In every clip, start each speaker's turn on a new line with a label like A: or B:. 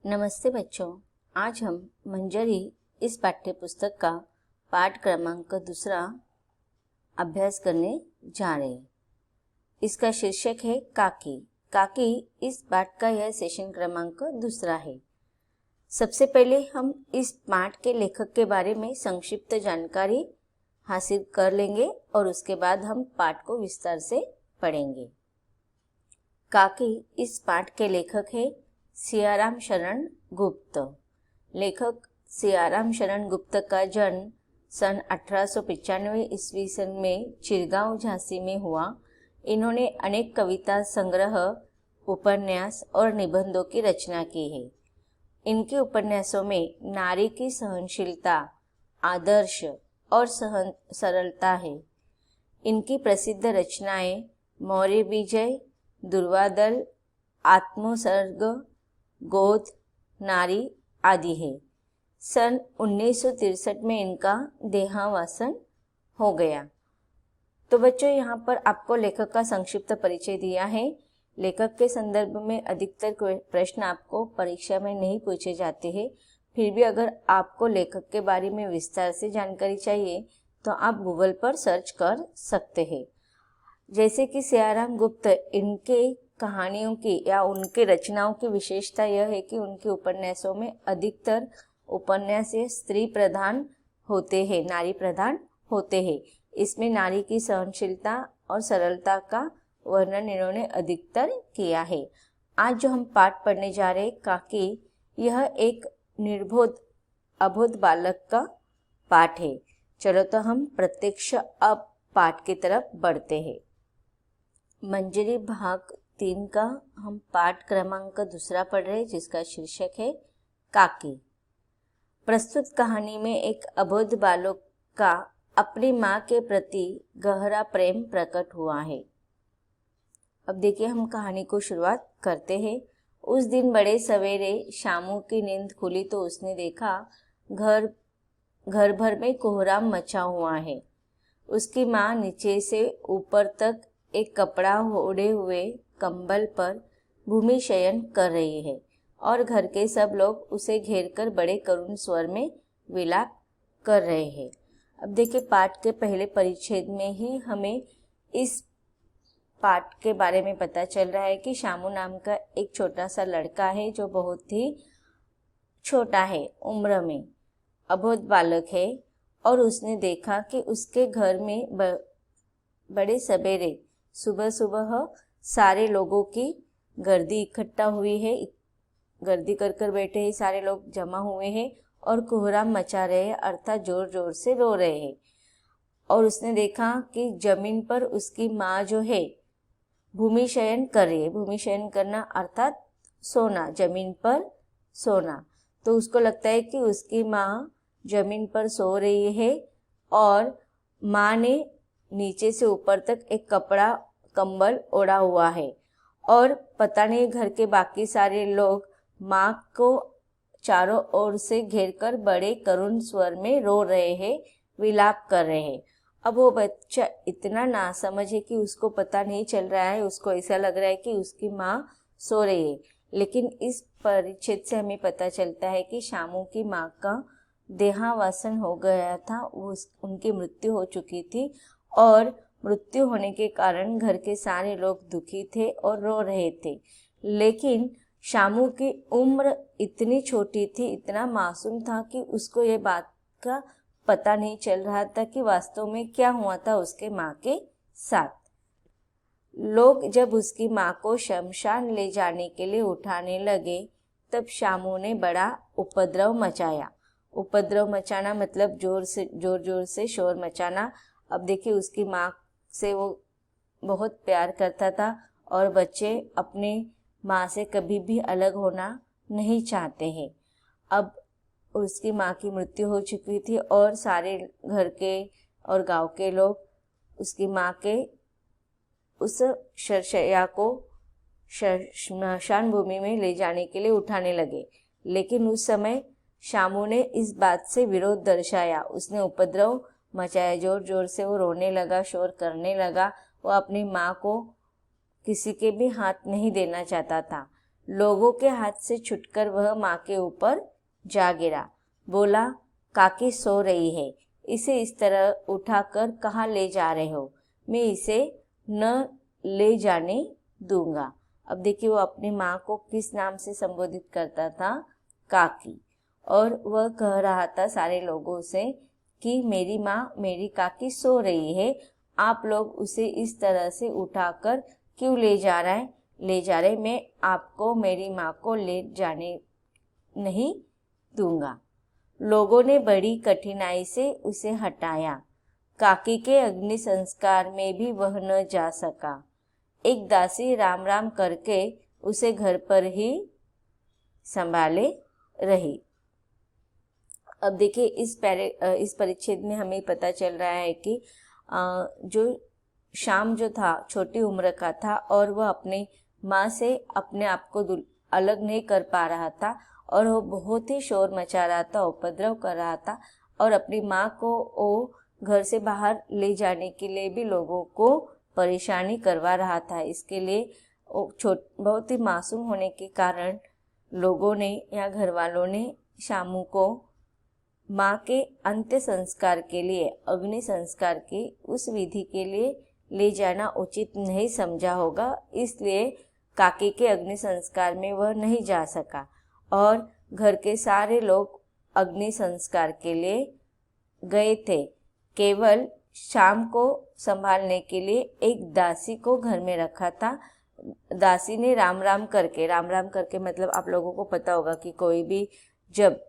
A: नमस्ते बच्चों, आज हम मंजरी इस पाठ्य पुस्तक का पाठ क्रमांक 2 अभ्यास करने जा रहे हैं। इसका शीर्षक है काकी। काकी इस पाठ का यह सेशन क्रमांक 2 है। सबसे पहले हम इस पाठ के लेखक के बारे में संक्षिप्त जानकारी हासिल कर लेंगे और उसके बाद हम पाठ को विस्तार से पढ़ेंगे। काकी इस पाठ के लेखक है सियाराम शरण गुप्त। लेखक सियाराम शरण गुप्त का जन्म सन 1895 ईस्वी सन में चिरगांव झांसी में हुआ। इन्होंने अनेक कविता संग्रह, उपन्यास और निबंधों की रचना की है। इनके उपन्यासों में नारी की सहनशीलता, आदर्श और सरलता है। इनकी प्रसिद्ध रचनाएं मौर्य विजय, दुर्वादल, आत्मोत्सर्ग, गोद, नारी आदि है। सन 1963 में इनका देहावसान हो गया। तो बच्चों, यहाँ पर आपको लेखक का संक्षिप्त परिचय दिया है। लेखक के संदर्भ में अधिकतर प्रश्न आपको परीक्षा में नहीं पूछे जाते हैं। फिर भी अगर आपको लेखक के बारे में विस्तार से जानकारी चाहिए तो आप गूगल पर सर्च कर सकते हैं। जैसे कि सियाराम गुप्त, इनके कहानियों की या उनके रचनाओं की विशेषता यह है कि उनके उपन्यासों में अधिकतर उपन्यास स्त्री प्रधान होते हैं, नारी प्रधान होते हैं। इसमें नारी की सहनशीलता और सरलता का वर्णन इन्होंने अधिकतर किया है। आज जो हम पाठ पढ़ने जा रहे हैं काकी, यह एक निर्बोध अबोध बालक का पाठ है। चलो तो हम प्रत्यक्ष अब पाठ की तरफ बढ़ते हैं। मंजरी भाग 3 का हम पाठ क्रमांक 2 पढ़ रहे हैं, जिसका शीर्षक है काकी। प्रस्तुत कहानी में एक अबोध बालक का अपनी माँ के प्रति गहरा प्रेम प्रकट हुआ है। अब देखिए, हम कहानी को शुरुआत करते हैं। उस दिन बड़े सवेरे शामू की नींद खुली तो उसने देखा घर भर में कोहराम मचा हुआ है। उसकी माँ नीचे से ऊपर तक एक कपड़ा ओढ़े हुए कंबल पर भूमि शयन कर रही है और घर के सब लोग उसे घेरकर बड़े करुण स्वर में विलाप कर रहे हैं। अब देखिए, पाठ के पहले परिच्छेद में ही हमें इस पाठ के बारे में पता चल रहा है कि शामू नाम का एक छोटा सा लड़का है जो बहुत ही छोटा है, उम्र में अबोध बालक है। और उसने देखा कि उसके घर में बड़े सवेरे सुबह सुबह सारे लोगों की गर्दी इकट्ठा हुई है। गर्दी कर बैठे हैं, सारे लोग जमा हुए हैं और कोहराम मचा रहे हैं, अर्थात जोर जोर से रो रहे हैं। और उसने देखा कि जमीन पर उसकी माँ जो है भूमि शयन कर रही है। भूमि शयन करना अर्थात सोना, जमीन पर सोना। तो उसको लगता है कि उसकी माँ जमीन पर सो रही है और माँ ने नीचे से ऊपर तक एक कपड़ा कंबल ओढ़ा हुआ है। और पता नहीं घर के बाकी सारे लोग माँ को चारों ओर से घेरकर बड़े करुण स्वर में रो रहे हैं, विलाप कर रहे हैं। अब वो बच्चा इतना नासमझ है कि उसको पता नहीं चल रहा है। उसको ऐसा लग रहा है कि उसकी माँ सो रही है। लेकिन इस परिच्छेद से हमें पता चलता है कि शामू की माँ का देहावसान हो गया था। उनकी मृत्यु हो चुकी थी और मृत्यु होने के कारण घर के सारे लोग दुखी थे और रो रहे थे। लेकिन शामू की उम्र इतनी छोटी थी, इतना मासूम था कि उसको ये बात का पता नहीं चल रहा था कि वास्तव में क्या हुआ था उसके माँ के साथ। लोग जब उसकी माँ को शमशान ले जाने के लिए उठाने लगे तब शामू ने बड़ा उपद्रव मचाया। उपद्रव मचाना मतलब जोर जोर से शोर मचाना। अब देखिए, उसकी माँ से वो बहुत प्यार करता था और बच्चे अपने माँ से कभी भी अलग होना नहीं चाहते हैं। अब उसकी माँ की मृत्यु हो चुकी थी और सारे घर के और गांव के लोग उसकी माँ के उस शैया को श्मशान भूमि में ले जाने के लिए उठाने लगे। लेकिन उस समय शामू ने इस बात से विरोध दर्शाया। उसने उपद्रव मचाया, जोर जोर से वो रोने लगा, शोर करने लगा। वो अपनी माँ को किसी के भी हाथ नहीं देना चाहता था। लोगों के हाथ से छुटकर वह माँ के ऊपर जा गिरा। बोला, काकी सो रही है, इसे इस तरह उठाकर कहाँ ले जा रहे हो? मैं इसे न ले जाने दूंगा। अब देखिए वो अपनी माँ को किस नाम से संबोधित करता था? काकी। और वह कह रहा था सारे लोगों से कि मेरी माँ, मेरी काकी सो रही है, आप लोग उसे इस तरह से उठाकर क्यों ले जा रहे? मैं आपको, मेरी माँ को ले जाने नहीं दूंगा। लोगों ने बड़ी कठिनाई से उसे हटाया। काकी के अग्नि संस्कार में भी वह न जा सका। एक दासी राम राम करके उसे घर पर ही संभाले रही। अब देखिए इस परिच्छेद में हमें पता चल रहा है कि जो श्याम जो था छोटी उम्र का था और वह अपनी माँ से अपने आप को अलग नहीं कर पा रहा था और वो बहुत ही शोर मचा रहा था, उपद्रव कर रहा था और अपनी माँ को वो घर से बाहर ले जाने के लिए भी लोगों को परेशानी करवा रहा था। इसके लिए बहुत ही मासूम होने के कारण लोगों ने या घर वालों ने शामू को माँ के अंत्य संस्कार के लिए, अग्नि संस्कार की उस विधि के लिए ले जाना उचित नहीं समझा होगा, इसलिए काकी के अग्नि संस्कार में वह नहीं जा सका और घर के सारे लोग अग्नि संस्कार के लिए गए थे। केवल शाम को संभालने के लिए एक दासी को घर में रखा था। दासी ने राम राम करके मतलब आप लोगों को पता होगा कि कोई भी जब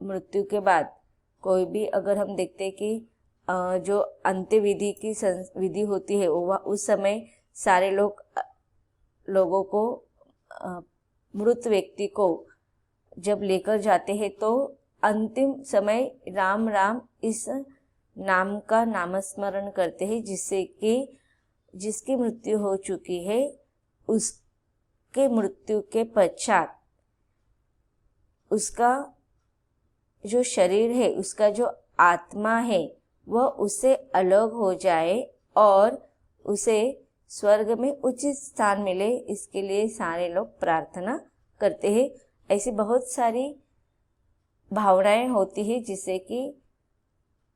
A: मृत्यु के बाद कोई भी अगर हम देखते हैं कि जो अंत्य विधि की विधि होती है वो उस समय सारे लोगों को मृत व्यक्ति को जब लेकर जाते हैं तो अंतिम समय राम राम इस नाम का नामस्मरण करते हैं, जिससे कि जिसकी मृत्यु हो चुकी है उसके मृत्यु के पश्चात उसका जो शरीर है, उसका जो आत्मा है वह उससे अलग हो जाए और उसे स्वर्ग में उचित स्थान मिले, इसके लिए सारे लोग प्रार्थना करते हैं। ऐसी बहुत सारी भावनाएं होती है जिससे कि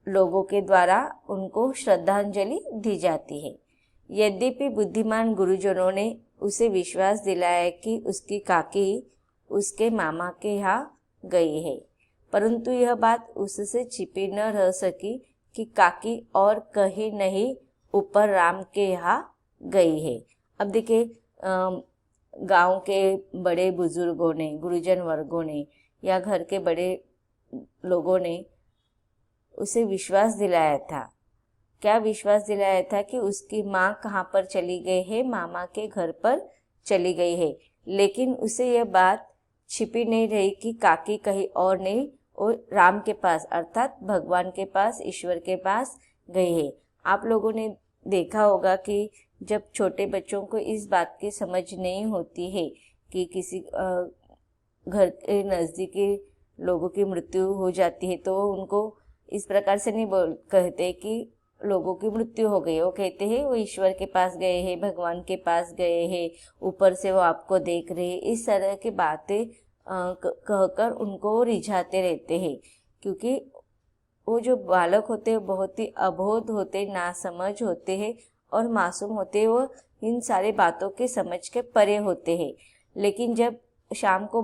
A: लोगों के द्वारा उनको श्रद्धांजलि दी जाती है। यद्यपि बुद्धिमान गुरुजनों ने उसे विश्वास दिलाया कि उसकी काकी उसके मामा के यहाँ गई है, परंतु यह बात उससे छिपी न रह सकी कि काकी और कहीं नहीं ऊपर राम के यहाँ गई है। अब देखिए गांव के बड़े बुजुर्गों ने, गुरुजन वर्गों ने या घर के बड़े लोगों ने उसे विश्वास दिलाया था। क्या विश्वास दिलाया था? कि उसकी माँ कहाँ पर चली गई है, मामा के घर पर चली गई है। लेकिन उसे यह बात छिपी नहीं रही कि काकी कहीं और नहीं, और राम के पास अर्थात भगवान के पास, ईश्वर के पास गई है। आप लोगों ने देखा होगा कि जब छोटे बच्चों को इस बात की समझ नहीं होती है कि किसी घर के नज़दीकी लोगों की मृत्यु हो जाती है तो उनको इस प्रकार से नहीं कहते कि लोगों की मृत्यु हो गई, वो कहते हैं वो ईश्वर के पास गए हैं, भगवान के पास गए हैं, ऊपर से वो आपको देख रहे हैं। इस तरह की बातें कहकर उनको रिझाते रहते हैं, क्योंकि वो जो बालक होते हैं बहुत ही अबोध होते, नासमझ होते हैं और मासूम होते हैं, वो इन सारी बातों के समझ के परे होते हैं। लेकिन जब शामू को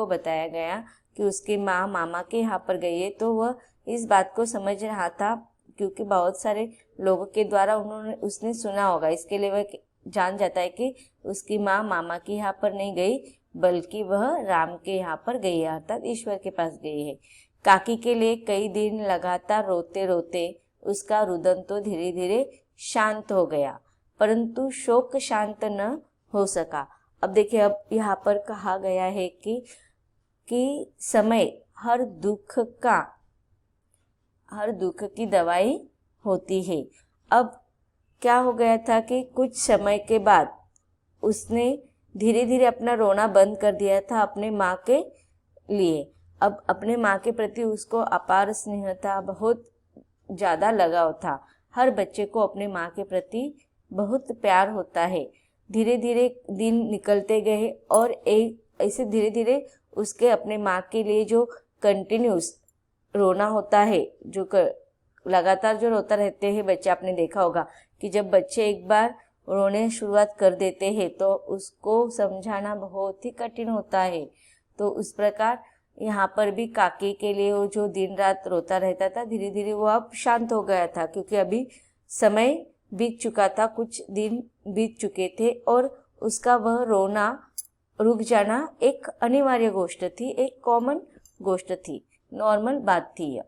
A: बताया गया कि उसकी माँ मामा के यहाँ पर गई है तो वह इस बात को समझ रहा था, क्योंकि बहुत सारे लोगों के द्वारा उसने सुना होगा, इसके लिए वह जान जाता है कि उसकी माँ मामा के यहाँ पर नहीं गई बल्कि वह राम के यहाँ पर गई है, अर्थात ईश्वर के पास गई है। काकी के लिए कई दिन लगातार रोते रोते उसका रुदन तो धीरे धीरे शांत हो गया, परंतु शोक शांत न हो सका। अब देखिए, अब यहाँ पर कहा गया है कि समय हर दुख की दवाई होती है। अब क्या हो गया था कि कुछ समय के बाद उसने धीरे धीरे अपना रोना बंद कर दिया था अपने माँ के लिए। अब अपने माँ के प्रति उसको अपार स्नेह था, बहुत ज़्यादा लगाव था। हर बच्चे को अपने माँ के प्रति बहुत प्यार होता है, धीरे धीरे दिन निकलते गए और एक ऐसे धीरे धीरे उसके अपने माँ के लिए जो कंटिन्यूस रोना होता है, जो लगातार जो रोता रहते हैं बच्चे, आपने देखा होगा कि जब बच्चे एक बार रोने शुरुआत कर देते हैं तो उसको समझाना बहुत ही कठिन होता है। तो उस प्रकार यहाँ पर भी काके के लिए वो जो दिन रात रोता रहता था, धीरे धीरे वो अब शांत हो गया था, क्योंकि अभी समय बीत चुका था, कुछ दिन बीत चुके थे और उसका वह रोना रुक जाना एक अनिवार्य गोष्ट थी, एक कॉमन गोष्ट थी, नॉर्मल बात थी।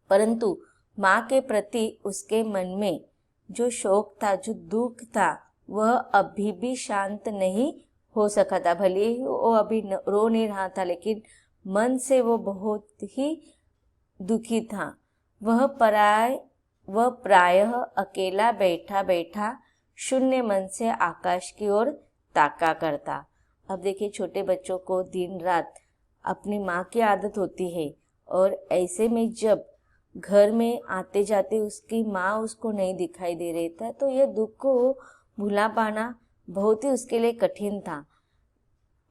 A: परंतु माँ के प्रति उसके मन में जो शोक था, जो दुख था, वह अभी भी शांत नहीं हो सका था। भले ही वो अभी रो नहीं रहा था, लेकिन मन से वो बहुत ही दुखी था। वह प्रायः अकेला बैठा बैठा शून्य मन से आकाश की ओर ताका करता। अब देखिए, छोटे बच्चों को दिन रात अपनी माँ की आदत होती है और ऐसे में जब घर में आते जाते उसकी माँ उसको नहीं दिखाई दे रही था, तो यह दुख को भुला पाना बहुत ही उसके लिए कठिन था।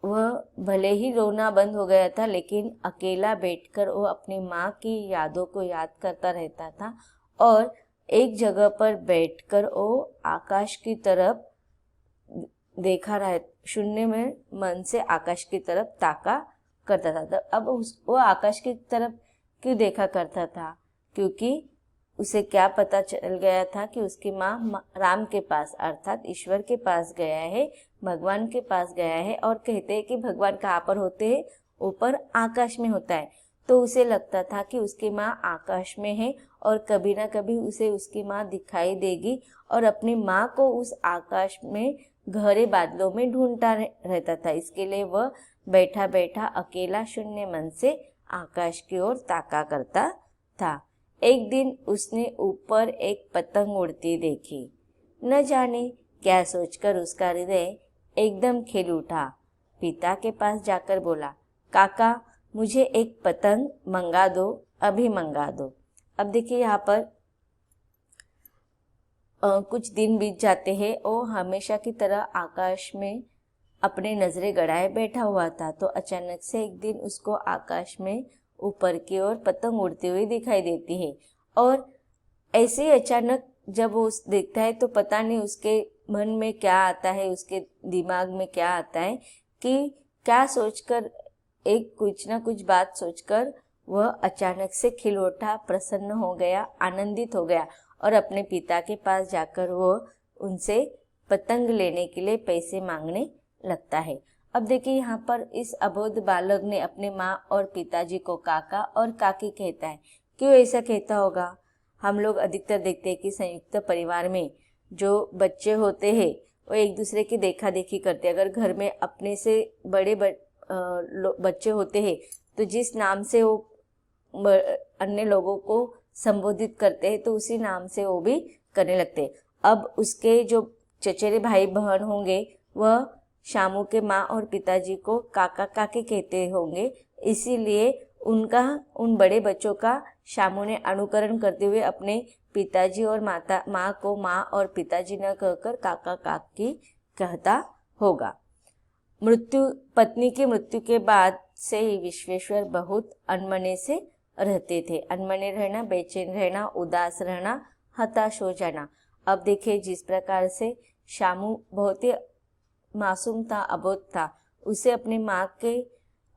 A: वह भले ही रोना बंद हो गया था, लेकिन अकेला बैठकर वो अपनी माँ की यादों को याद करता रहता था और एक जगह पर बैठकर वो आकाश की तरफ देखा रहा, शून्य में मन से आकाश की तरफ ताका करता था। अब वो आकाश की तरफ क्यों देखा करता था? क्योंकि उसे क्या पता चल गया था कि उसकी माँ राम के पास अर्थात ईश्वर के पास गया है, भगवान के पास गया है, और कहते हैं कि भगवान कहाँ पर होते हैं? ऊपर आकाश में होता है। तो उसे लगता था कि उसकी माँ आकाश में है और कभी ना कभी उसे उसकी माँ दिखाई देगी और अपनी माँ को उस आकाश में गहरे बादलों में ढूंढता रहता था। इसके लिए वह बैठा बैठा अकेला शून्य मन से आकाश की ओर ताका करता था। एक दिन उसने ऊपर एक पतंग उड़ती देखी। न जाने क्या सोचकर उसका हृदय एकदम खिल उठा। पिता के पास जाकर बोला, काका मुझे एक पतंग मंगा दो, अभी मंगा दो। अब देखिए, यहाँ पर कुछ दिन बीत जाते हैं और हमेशा की तरह आकाश में अपने नजरें गड़ाए बैठा हुआ था। तो अचानक से एक दिन उसको आकाश में ऊपर की ओर पतंग उड़ती हुई दिखाई देती है और ऐसे ही अचानक जब वो देखता है तो पता नहीं उसके मन में क्या आता है, उसके दिमाग में क्या आता है कि क्या सोचकर, एक कुछ ना कुछ बात सोचकर वह अचानक से खिल उठा, प्रसन्न हो गया, आनंदित हो गया और अपने पिता के पास जाकर वो उनसे पतंग लेने के लिए पैसे मांगने लगता है। अब देखिए, यहाँ पर इस अबोध बालक ने अपने माँ और पिताजी को काका और काकी कहता है। क्यों ऐसा कहता होगा? हम लोग अधिकतर देखते हैं कि संयुक्त परिवार में जो बच्चे होते हैं वो एक दूसरे की देखा देखी करते हैं। अगर घर में अपने से बड़े बच्चे होते हैं तो जिस नाम से वो अन्य लोगों को संबोधित करते हैं तो उसी नाम से वो भी करने लगते हैं। अब उसके जो चचेरे भाई बहन होंगे वह शामू के माँ और पिताजी को काका काकी कहते होंगे, इसीलिए उन बड़े बच्चों का शामू ने अनुकरण करते हुए अपने पिताजी और माँ को माँ और पिताजी न कहकर काका काकी कहता होगा। पत्नी की मृत्यु के बाद से ही विश्वेश्वर बहुत अनमने से रहते थे। अनमने रहना, बेचैन रहना, उदास रहना, हताश हो जाना। अब देखिए, जिस प्रकार से शामू बहुत ही मासूम था, अबोध था, उसे अपने माँ के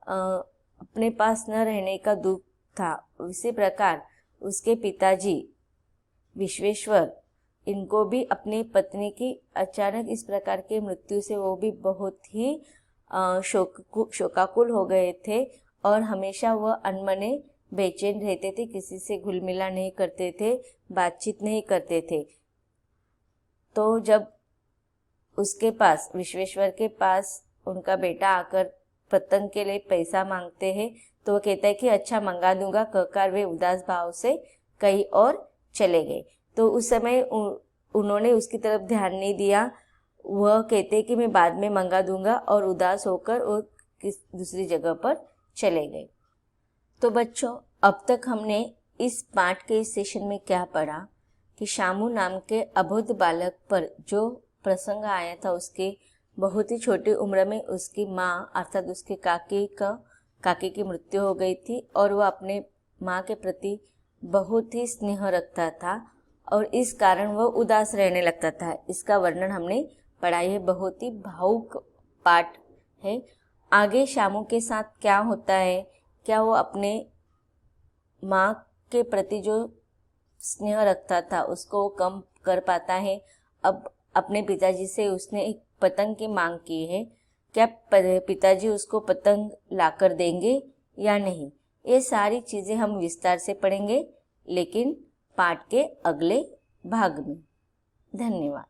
A: अपने पास न रहने का दुख था। उसी प्रकार उसके पिताजी विश्वेश्वर, इनको भी अपनी पत्नी की अचानक इस प्रकार की मृत्यु से वो भी बहुत ही शोकाकुल हो गए थे और हमेशा वह अनमने बेचैन रहते थे, किसी से घुल मिला नहीं करते थे, बातचीत नहीं करते थे। तो जब उसके पास, विश्वेश्वर के पास उनका बेटा आकर पतंग के लिए पैसा मांगते हैं तो वो कहता है कि अच्छा मंगा दूंगा, कहकर वे उदास भाव से कहीं और चले गए। तो उस समय उन्होंने उसकी तरफ ध्यान नहीं दिया। वह कहते कि मैं बाद में मंगा दूंगा और उदास होकर वो दूसरी जगह पर चले गए। तो बच्चों, अब तक हमने इस पाठ के इस सेशन में क्या पढ़ा कि शामू नाम के अबोध बालक पर जो प्रसंग आया था, उसके बहुत ही छोटी उम्र में उसकी माँ अर्थात उसके काकी की मृत्यु हो गई थी और वह अपने माँ के प्रति बहुत ही स्नेह रखता था और इस कारण वह उदास रहने लगता था। इसका वर्णन हमने पढ़ा है, बहुत ही भावुक पाठ है। आगे शामू के साथ क्या होता है, क्या वो अपने माँ के प्रति जो स्नेह रखता था उसको वो कम कर पाता है। अब अपने पिताजी से उसने एक पतंग की मांग की है, क्या पिताजी उसको पतंग लाकर देंगे या नहीं, ये सारी चीज़ें हम विस्तार से पढ़ेंगे लेकिन पाठ के अगले भाग में। धन्यवाद।